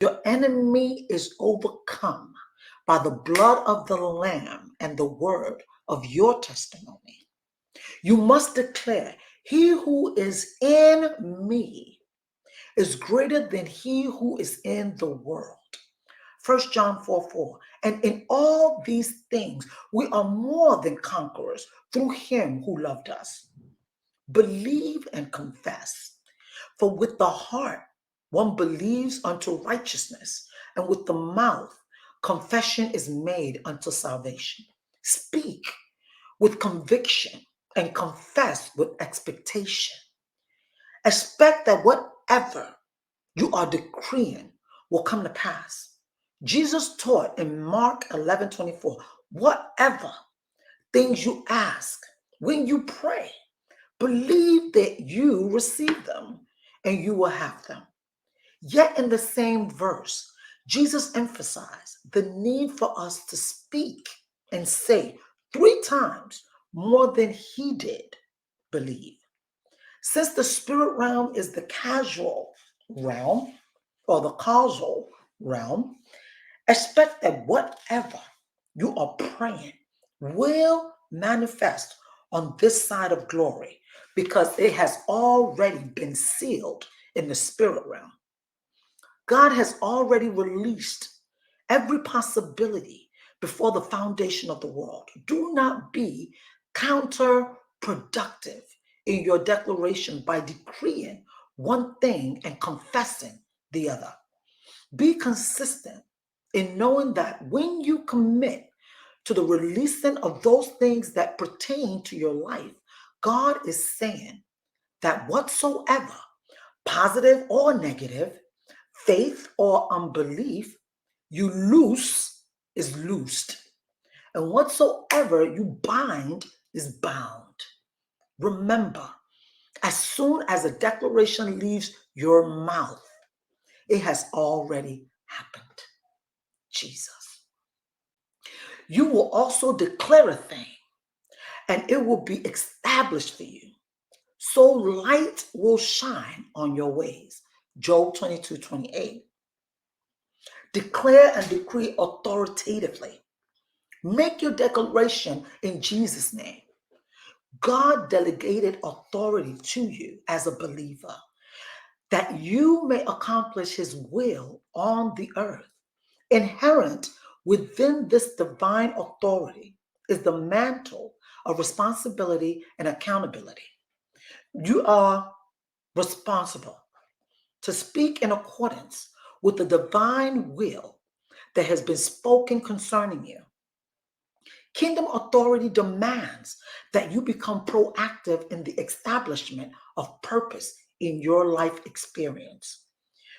Your enemy is overcome by the blood of the Lamb and the word of your testimony. You must declare, he who is in me is greater than he who is in the world. 1 John 4:4. And in all these things, we are more than conquerors through him who loved us. Believe and confess. For with the heart, one believes unto righteousness, and with the mouth, confession is made unto salvation. Speak with conviction and confess with expectation. Expect that whatever you are decreeing will come to pass. Jesus taught in Mark 11:24, whatever things you ask when you pray, believe that you receive them and you will have them. Yet in the same verse, Jesus emphasized the need for us to speak and say 3 times more than he did believe. Since the spirit realm is the casual realm or the causal realm, expect that whatever you are praying will manifest on this side of glory because it has already been sealed in the spirit realm. God has already released every possibility before the foundation of the world. Do not be counterproductive in your declaration by decreeing one thing and confessing the other. Be consistent in knowing that when you commit to the releasing of those things that pertain to your life, God is saying that whatsoever, positive or negative, faith or unbelief, you loose is loosed. And whatsoever you bind is bound. Remember, as soon as a declaration leaves your mouth, it has already happened. Jesus. You will also declare a thing, and it will be established for you. So light will shine on your ways. Job 22:28. Declare and decree authoritatively. Make your declaration in Jesus' name. God delegated authority to you as a believer that you may accomplish his will on the earth. Inherent within this divine authority is the mantle of responsibility and accountability. You are responsible to speak in accordance with the divine will that has been spoken concerning you. Kingdom authority demands that you become proactive in the establishment of purpose in your life experience.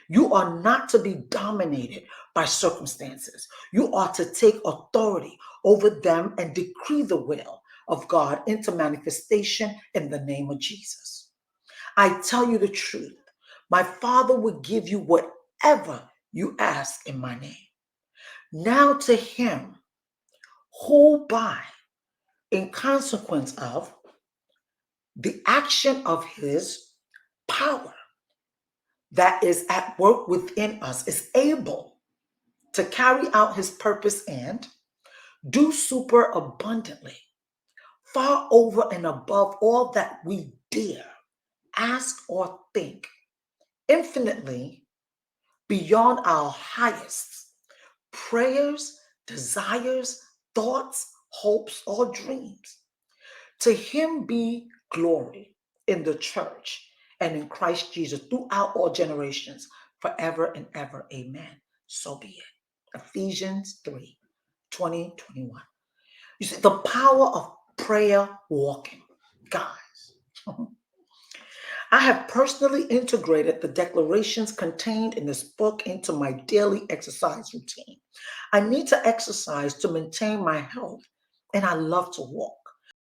You are not to be dominated by circumstances. You are to take authority over them and decree the will of God into manifestation in the name of Jesus. I tell you the truth. My Father will give you whatever you ask in my name. Now to him who by, in consequence of the action of his power that is at work within us, is able to carry out his purpose and do super abundantly, far over and above all that we dare, ask, or think, infinitely beyond our highest prayers, desires, thoughts, hopes, or dreams. To him be glory in the church and in Christ Jesus throughout all generations, forever and ever. Amen. So be it. Ephesians 3:20-21. You see, the power of prayer walking. Guys, I have personally integrated the declarations contained in this book into my daily exercise routine. I need to exercise to maintain my health, and I love to walk.